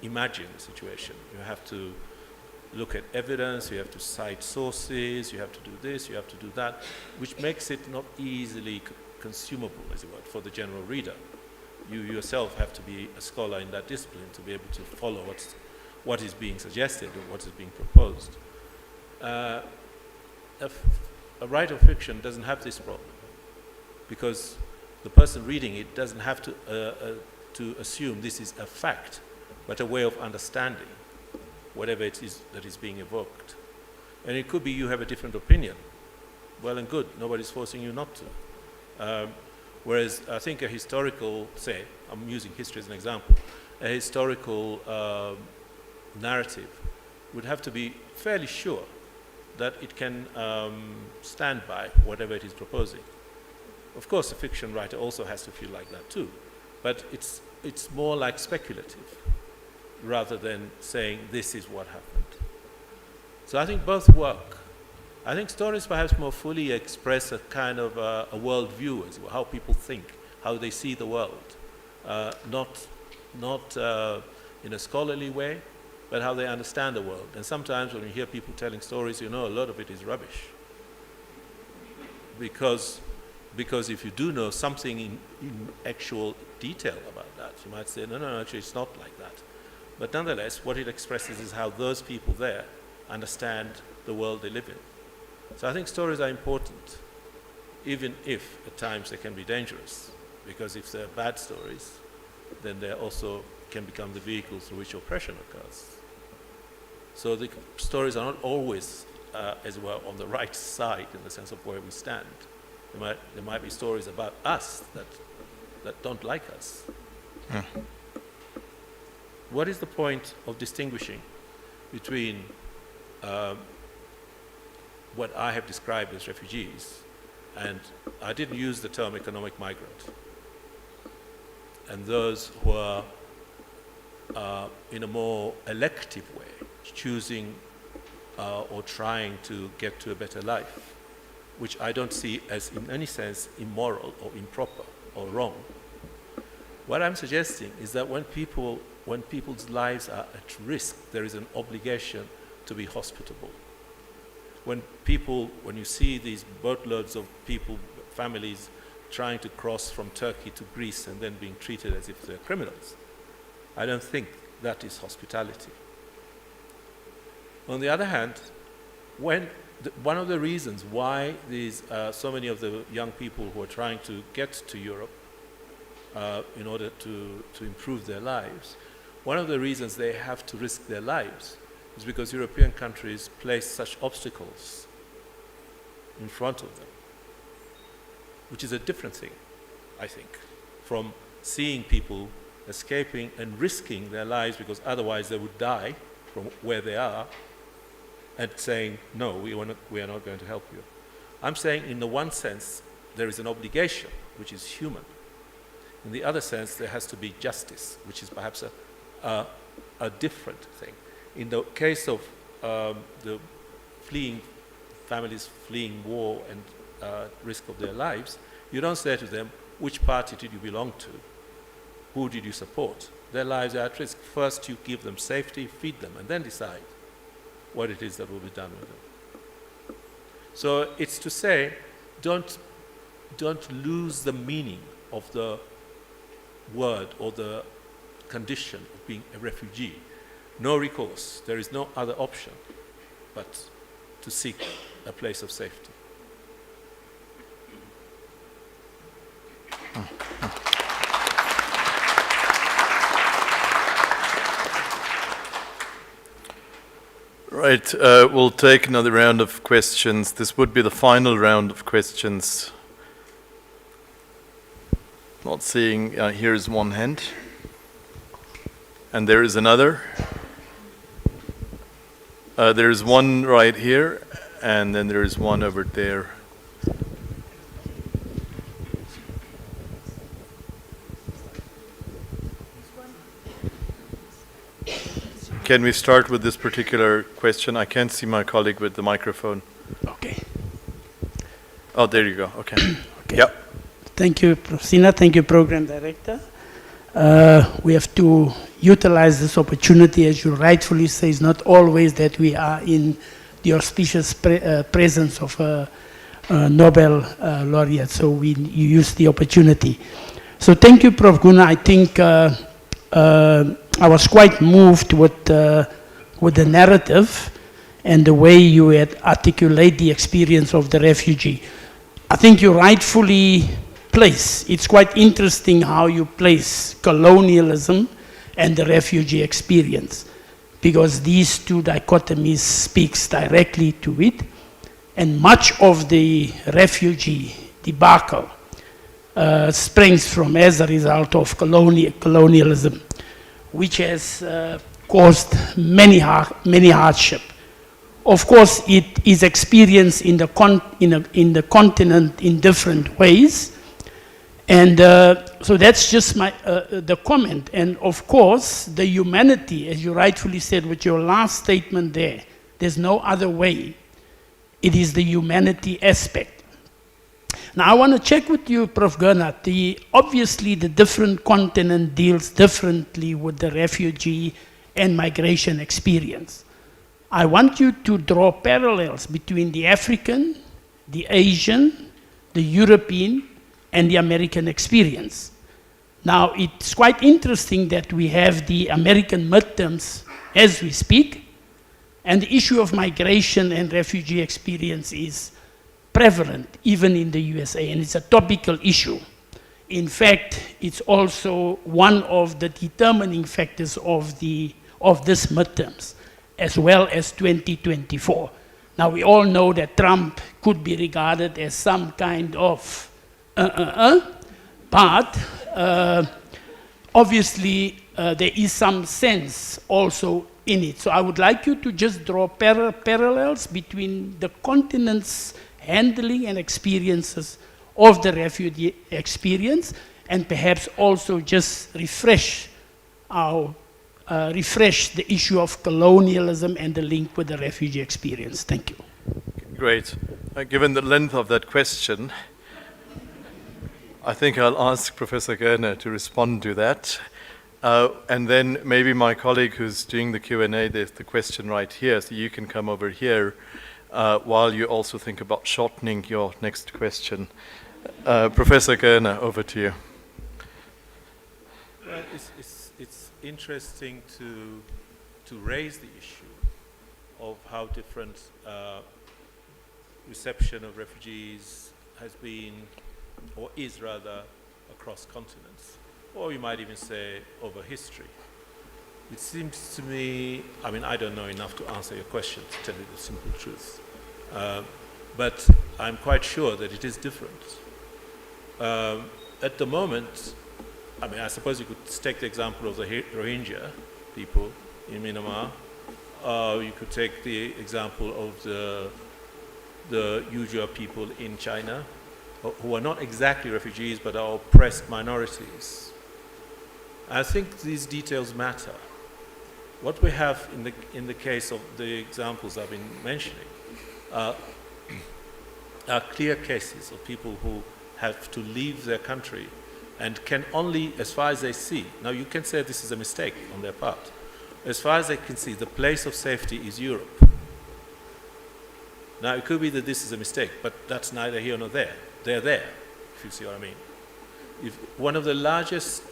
imagine the situation. You have to look at evidence, you have to cite sources, you have to do this, you have to do that, which makes it not easily consumable, as it were, for the general reader. You yourself have to be a scholar in that discipline to be able to follow what is being suggested or what is being proposed. A writer of fiction doesn't have this problem, because the person reading it doesn't have to assume this is a fact, but a way of understanding whatever it is that is being evoked. And it could be you have a different opinion. Well and good, nobody's forcing you not to. Whereas I think a historical, say, I'm using history as an example, a historical narrative would have to be fairly sure that it can stand by whatever it is proposing. Of course, a fiction writer also has to feel like that too, but it's more like speculative rather than saying this is what happened. So I think both work. I think stories perhaps more fully express a kind of a worldview, as well, how people think, how they see the world, not in a scholarly way, but how they understand the world. And sometimes when you hear people telling stories, you know a lot of it is rubbish. Because if you do know something in actual detail about that, you might say, no, actually it's not like that. But nonetheless, what it expresses is how those people there understand the world they live in. So I think stories are important, even if at times they can be dangerous, because if they're bad stories, then they also can become the vehicle through which oppression occurs. So the stories are not always, as well, on the right side in the sense of where we stand. There might be stories about us that don't like us. Yeah. What is the point of distinguishing between what I have described as refugees, and I didn't use the term economic migrant, and those who are in a more elective way, choosing or trying to get to a better life, which I don't see as in any sense immoral or improper or wrong. What I'm suggesting is that when people's lives are at risk, there is an obligation to be hospitable. When you see these boatloads of people, families, trying to cross from Turkey to Greece and then being treated as if they're criminals, I don't think that is hospitality. On the other hand, one of the reasons why so many of the young people who are trying to get to Europe in order to improve their lives, one of the reasons they have to risk their lives is because European countries place such obstacles in front of them, which is a different thing, I think, from seeing people escaping and risking their lives because otherwise they would die from where they are, and saying, no, we are not going to help you. I'm saying in the one sense, there is an obligation, which is human. In the other sense, there has to be justice, which is perhaps a different thing. In the case of the families fleeing war and risk of their lives, you don't say to them, which party did you belong to? Who did you support? Their lives are at risk. First, you give them safety, feed them, and then decide what it is that will be done with them. So it's to say, don't lose the meaning of the word or the condition of being a refugee. No recourse. There is no other option but to seek a place of safety. Right, we'll take another round of questions. This would be the final round of questions. Not seeing, here is one hand. And there is another. There is one right here, and then there is one over there. Can we start with this particular question? I can't see my colleague with the microphone. Okay. Oh, there you go. Okay. Okay. Yep. Thank you, Prof. Sina. Thank you, Program Director. We have to utilize this opportunity, as you rightfully say. It's not always that we are in the auspicious presence of a Nobel laureate, so you use the opportunity. So thank you, Prof. Gurnah. I think I was quite moved with the narrative and the way you had articulate the experience of the refugee. I think you rightfully place. It's quite interesting how you place colonialism and the refugee experience, because these two dichotomies speaks directly to it, and much of the refugee debacle springs from as a result of colonialism, which has caused many hardship. Of course, it is experienced in the continent in different ways, and so that's just the comment. And of course, the humanity, as you rightfully said with your last statement there, there's no other way, It is the humanity aspect. Now I want to check with you, Prof Gurnah. Obviously the different continent deals differently with the refugee and migration experience. I want you to draw parallels between the African, the Asian, the European, and the American experience. Now, it's quite interesting that we have the American midterms as we speak, and the issue of migration and refugee experience is prevalent, even in the USA, and it's a topical issue. In fact, it's also one of the determining factors of this midterms, as well as 2024. Now, we all know that Trump could be regarded as some kind of but obviously there is some sense also in it. So I would like you to just draw parallels between the continent's handling and experiences of the refugee experience, and perhaps also just refresh the issue of colonialism and the link with the refugee experience. Thank you. Great. Given the length of that question, I think I'll ask Professor Gurnah to respond to that. And then maybe my colleague who's doing the Q&A, there's the question right here, so you can come over here while you also think about shortening your next question. Professor Gurnah, over to you. Well, it's interesting to raise the issue of how different reception of refugees has been, or is rather, across continents, or you might even say over history. It seems to me, I mean, I don't know enough to answer your question, to tell you the simple truth, but I'm quite sure that it is different. At the moment, I mean, I suppose you could take the example of the Rohingya people in Myanmar. You could take the example of the Uyghur people in China, who are not exactly refugees, but are oppressed minorities. I think these details matter. What we have in the case of the examples I've been mentioning are clear cases of people who have to leave their country and can only, as far as they see, now you can say this is a mistake on their part, as far as they can see, the place of safety is Europe. Now it could be that this is a mistake, but that's neither here nor there. They're there, if you see what I mean. If one of the largest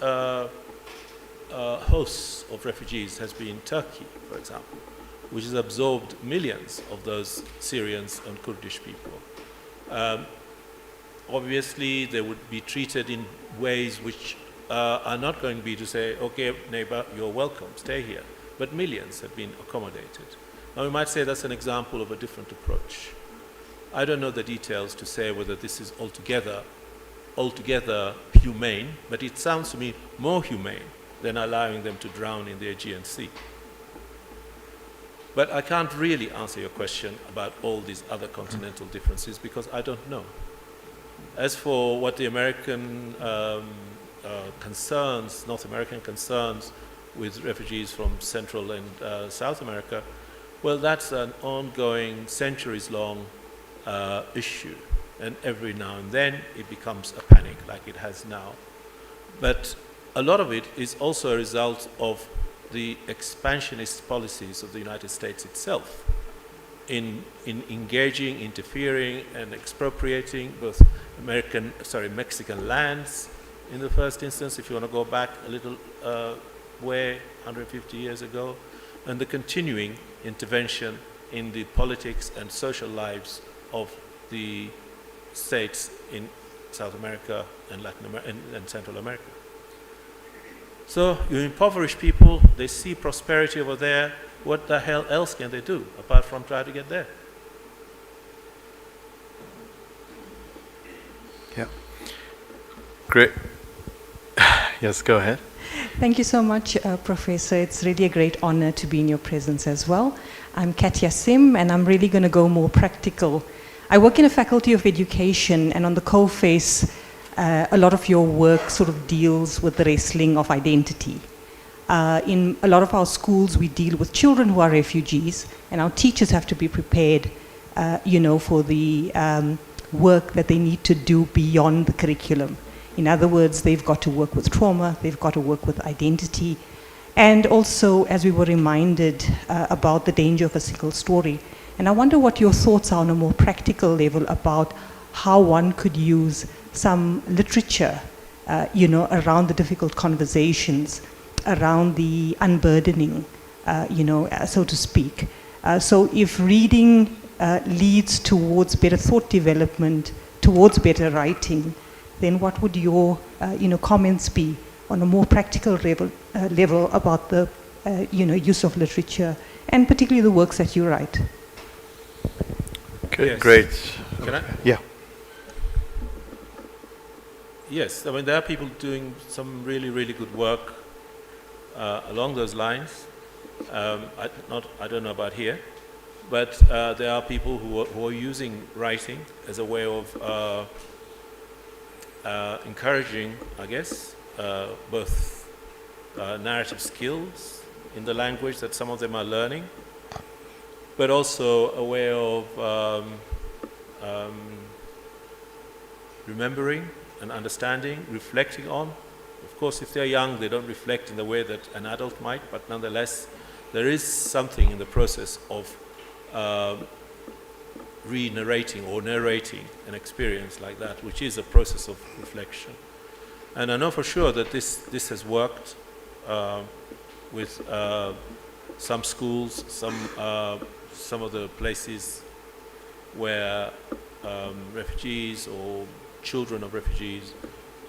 hosts of refugees has been Turkey, for example, which has absorbed millions of those Syrians and Kurdish people. Obviously, they would be treated in ways which are not going to be to say, okay, neighbor, you're welcome, stay here. But millions have been accommodated. Now, we might say that's an example of a different approach. I don't know the details to say whether this is altogether humane, but it sounds to me more humane than allowing them to drown in the Aegean Sea. But I can't really answer your question about all these other continental differences because I don't know. As for what the American concerns, North American concerns with refugees from Central and South America, well, that's an ongoing, centuries-long issue. And every now and then it becomes a panic like it has now. But a lot of it is also a result of the expansionist policies of the United States itself in engaging, interfering, and expropriating both Mexican lands in the first instance, if you want to go back a little way, 150 years ago, and the continuing intervention in the politics and social lives of the states in South America and Latin America and Central America. So you impoverish people, they see prosperity over there, what the hell else can they do apart from try to get there? Yeah. Great. Yes, go ahead. Thank you so much, Professor. It's really a great honor to be in your presence as well. I'm Katya Sim, and I'm really going to go more practical. I work in a faculty of education, and on the coalface, a lot of your work sort of deals with the wrestling of identity. In a lot of our schools, we deal with children who are refugees, and our teachers have to be prepared for the work that they need to do beyond the curriculum. In other words, they've got to work with trauma, they've got to work with identity, and also, as we were reminded about the danger of a single story. And I wonder what your thoughts are on a more practical level about how one could use some literature, around the difficult conversations, around the unburdening, so to speak. So if reading leads towards better thought development, towards better writing, then what would your, comments be on a more practical level about the, use of literature, and particularly the works that you write? Okay, yes. Great. Can I? Yeah. Yes, I mean, there are people doing some really, really good work along those lines. I don't know about here, but there are people who are using writing as a way of encouraging, I guess, both narrative skills in the language that some of them are learning, but also a way of remembering and understanding, reflecting on. Of course, if they're young, they don't reflect in the way that an adult might, but nonetheless, there is something in the process of re-narrating or narrating an experience like that, which is a process of reflection. And I know for sure that this has worked with some schools, some of the places where refugees or children of refugees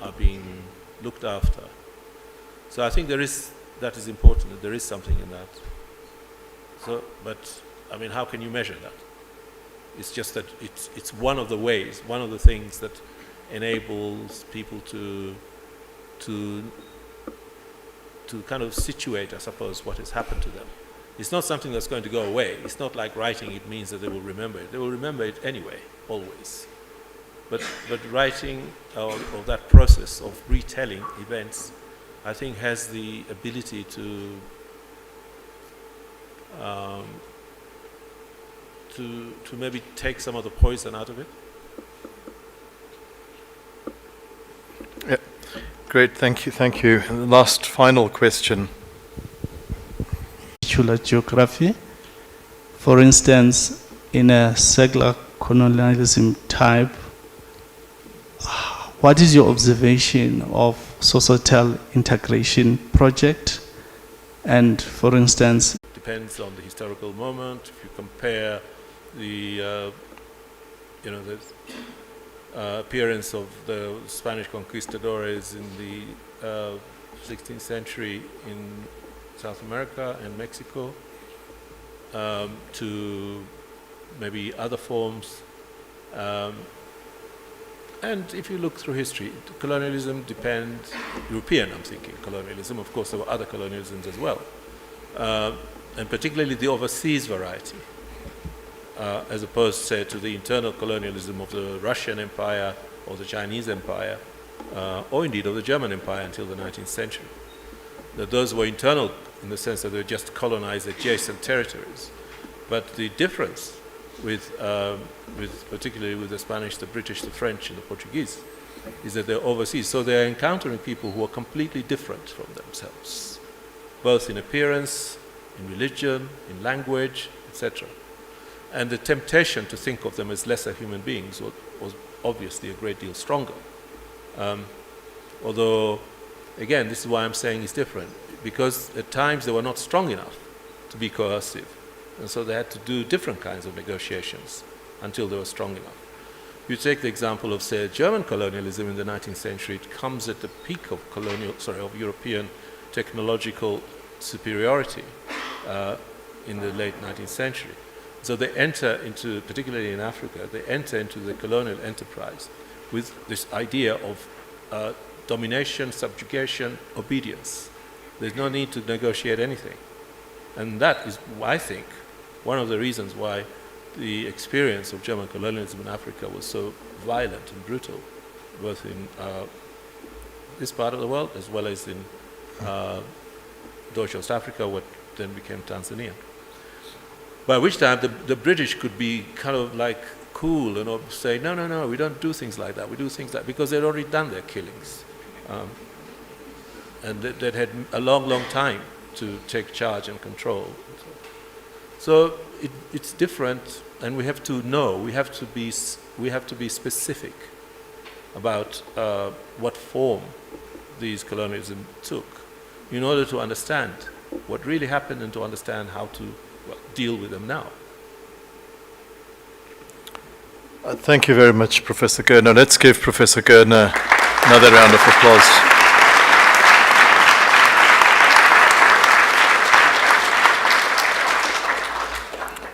are being looked after. So I think that is important, that there is something in that. So, but I mean, how can you measure that? It's just that it's one of the ways, one of the things that enables people to kind of situate, I suppose, what has happened to them. It's not something that's going to go away. It's not like writing it means that they will remember it. They will remember it anyway, always. But writing, or that process of retelling events, I think has the ability to maybe take some of the poison out of it. Yeah. Great, thank you. And the last final question. Geography. For instance, in a secular colonialism type, what is your observation of societal integration project? And for instance, Depends on the historical moment. If you compare the appearance of the Spanish conquistadores in the 16th century in South America and Mexico, to maybe other forms. And if you look through history, colonialism depends, European, I'm thinking, colonialism. Of course, there were other colonialisms as well. And particularly the overseas variety, as opposed, say, to the internal colonialism of the Russian Empire or the Chinese Empire, or indeed of the German Empire until the 19th century. That those were internal in the sense that they just colonized adjacent territories. But the difference particularly with the Spanish, the British, the French, and the Portuguese, is that they're overseas. So they're encountering people who are completely different from themselves, both in appearance, in religion, in language, etc. And the temptation to think of them as lesser human beings was obviously a great deal stronger. Although, again, this is why I'm saying it's different, because at times they were not strong enough to be coercive. And so they had to do different kinds of negotiations until they were strong enough. You take the example of, say, German colonialism in the 19th century. It comes at the peak of European technological superiority in the late 19th century. So they enter into, particularly in Africa, they enter into the colonial enterprise with this idea of domination, subjugation, obedience. There's no need to negotiate anything. And that is, I think, one of the reasons why the experience of German colonialism in Africa was so violent and brutal, both in this part of the world as well as in Deutsche Ostafrika, what then became Tanzania. By which time the British could be kind of like cool and say, no, no, no, we don't do things like that. We do things like, because they'd already done their killings. And they'd had a long, long time to take charge and control. So it's different, and we have to know, we have to be specific about what form these colonialism took in order to understand what really happened and to understand how to deal with them now. Thank you very much, Professor Gurnah. Let's give Professor Gurnah another round of applause.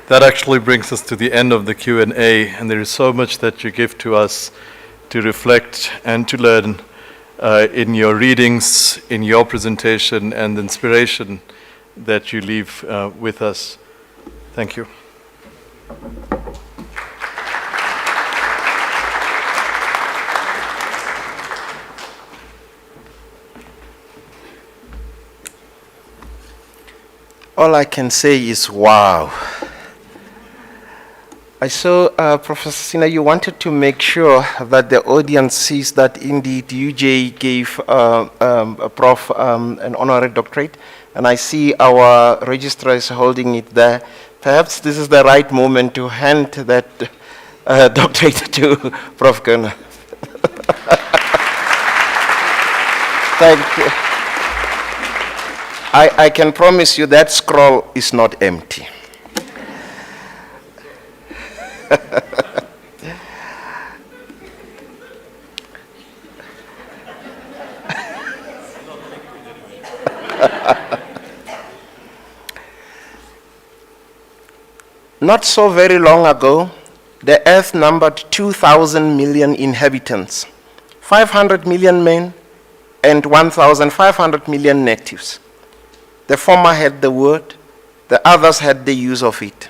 That actually brings us to the end of the Q&A, and there is so much that you give to us to reflect and to learn in your readings, in your presentation, and the inspiration that you leave with us. Thank you. All I can say is wow. I saw, Professor Sina, you wanted to make sure that the audience sees that indeed UJ gave Prof an honorary doctorate, and I see our registrar is holding it there. Perhaps this is the right moment to hand that doctorate to Prof Gurnah. Thank you. I can promise you that scroll is not empty. Not so very long ago, the earth numbered 2,000 million inhabitants, 500 million men and 1,500 million natives. The former had the word, the others had the use of it.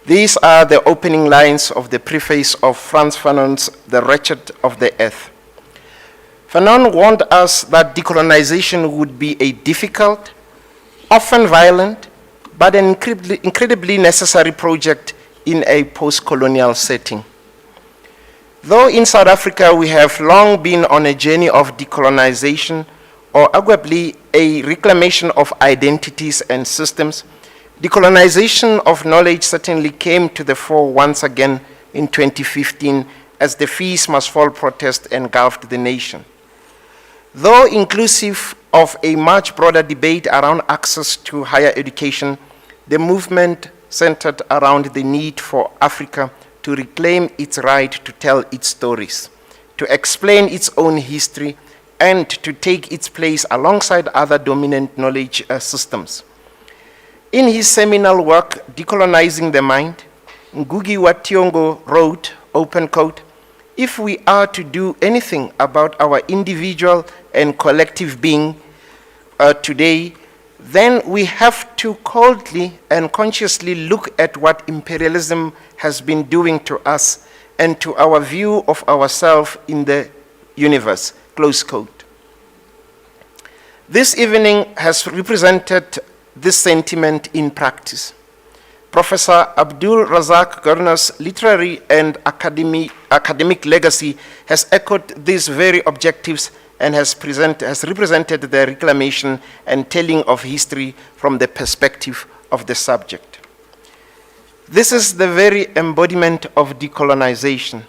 These are the opening lines of the preface of Frantz Fanon's The Wretched of the Earth. Fanon warned us that decolonization would be a difficult, often violent, but an incredibly necessary project in a post-colonial setting. Though in South Africa we have long been on a journey of decolonization, or arguably a reclamation of identities and systems, decolonization of knowledge certainly came to the fore once again in 2015 as the Fees Must Fall protest engulfed the nation. Though inclusive of a much broader debate around access to higher education, the movement centered around the need for Africa to reclaim its right to tell its stories, to explain its own history, and to take its place alongside other dominant knowledge systems. In his seminal work, Decolonizing the Mind, Ngugi wa Thiong'o wrote, open quote, "If we are to do anything about our individual and collective being today, then we have to coldly and consciously look at what imperialism has been doing to us and to our view of ourselves in the universe," close quote. This evening has represented this sentiment in practice. Professor Abdulrazak Gurnah's literary and academic legacy has echoed these very objectives and has represented the reclamation and telling of history from the perspective of the subject. This is the very embodiment of decolonization.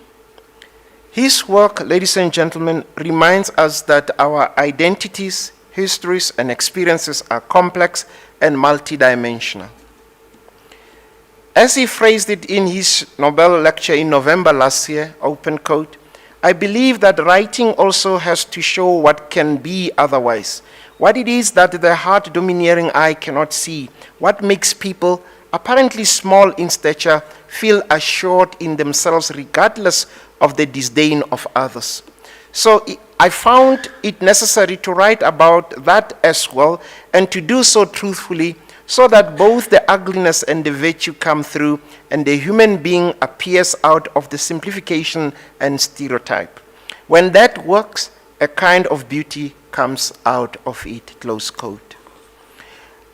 His work, ladies and gentlemen, reminds us that our identities, histories, and experiences are complex and multidimensional. As he phrased it in his Nobel lecture in November last year, open quote, "I believe that writing also has to show what can be otherwise, what it is that the hard domineering eye cannot see, what makes people, apparently small in stature, feel assured in themselves regardless of the disdain of others." So I found it necessary to write about that as well, and to do so truthfully, so that both the ugliness and the virtue come through, and the human being appears out of the simplification and stereotype. When that works, a kind of beauty comes out of it, close quote.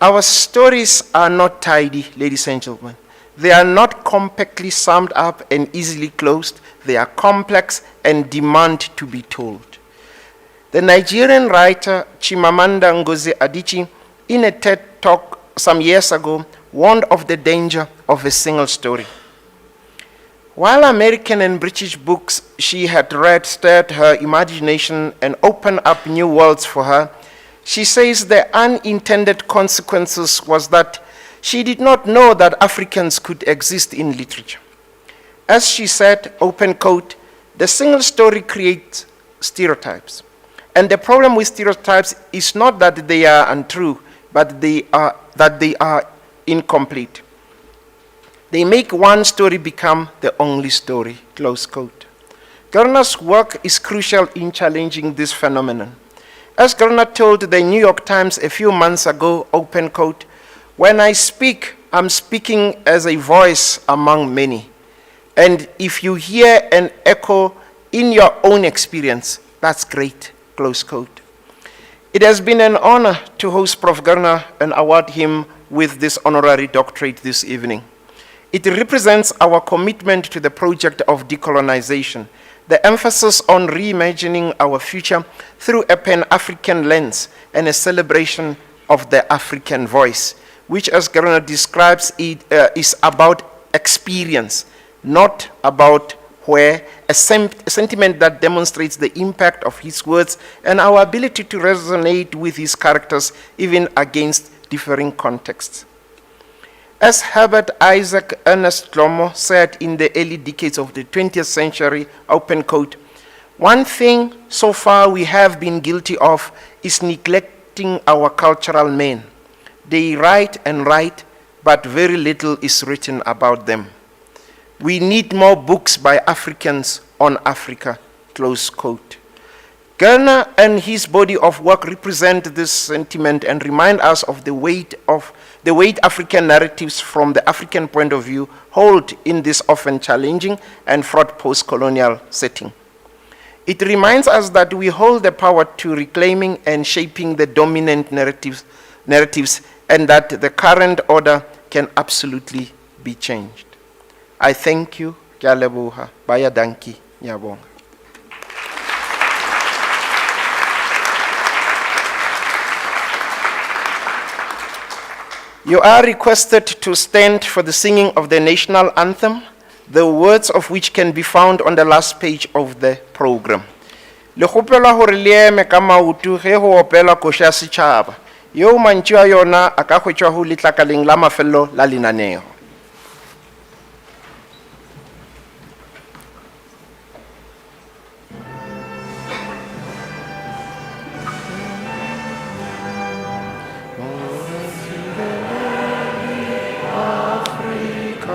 Our stories are not tidy, ladies and gentlemen. They are not compactly summed up and easily closed. They are complex and demand to be told. The Nigerian writer Chimamanda Ngozi Adichie, in a TED talk some years ago, warned of the danger of a single story. While American and British books she had read stirred her imagination and opened up new worlds for her, she says the unintended consequences was that she did not know that Africans could exist in literature. As she said, open quote, the single story creates stereotypes. And the problem with stereotypes is not that they are untrue, but that they are incomplete. They make one story become the only story, close quote. Gurnah's work is crucial in challenging this phenomenon. As Gurnah told the New York Times a few months ago, open quote, when I speak, I'm speaking as a voice among many. And if you hear an echo in your own experience, that's great, close quote. It has been an honor to host Prof Gurnah and award him with this honorary doctorate this evening. It represents our commitment to the project of decolonization, the emphasis on reimagining our future through a Pan-African lens and a celebration of the African voice, which, as Gurnah describes it, is about experience, not about where, a sentiment that demonstrates the impact of his words and our ability to resonate with his characters even against differing contexts. As Herbert Isaac Ernest Lomo said in the early decades of the 20th century, open quote, one thing so far we have been guilty of is neglecting our cultural men. They write and write, but very little is written about them. We need more books by Africans on Africa, close quote. Gurnah and his body of work represent this sentiment and remind us of the weight African narratives from the African point of view hold in this often challenging and fraught post-colonial setting. It reminds us that we hold the power to reclaiming and shaping the dominant narratives and that the current order can absolutely be changed. I thank you. Ke a leboha. Baya danki. Nyabonga. You are requested to stand for the singing of the national anthem, the words of which can be found on the last page of the program. Le kgopela hore le eme ka maoto ge go opela koša ya setšhaba yo mantši a yona a ka hwetšwa go letlakaleng la mafelelo la lenaneo. Africa.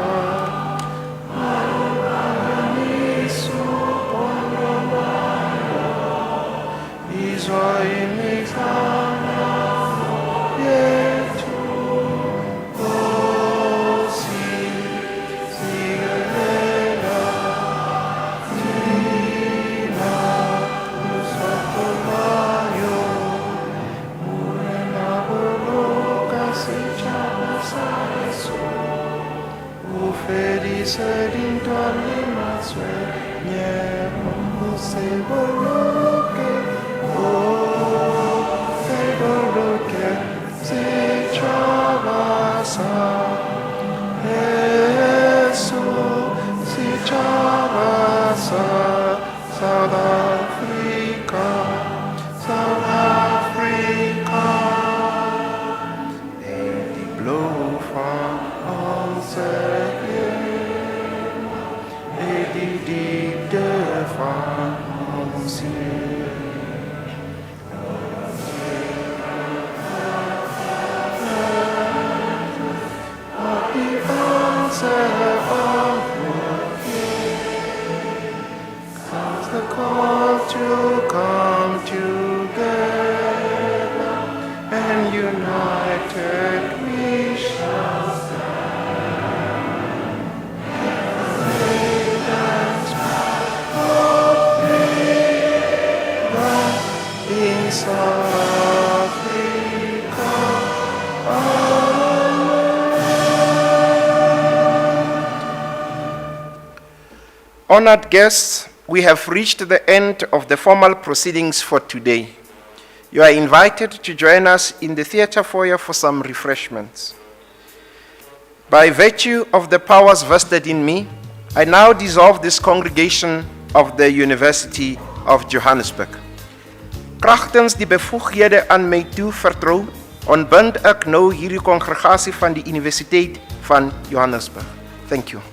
Honored guests, we have reached the end of the formal proceedings for today. You are invited to join us in the theatre foyer for some refreshments. By virtue of the powers vested in me, I now dissolve this congregation of the University of Johannesburg. Kragtens die bevoegdhede aan my toe vertrou, ontbind ek nou hierdie kongregasie van die Universiteit van Johannesburg. Thank you.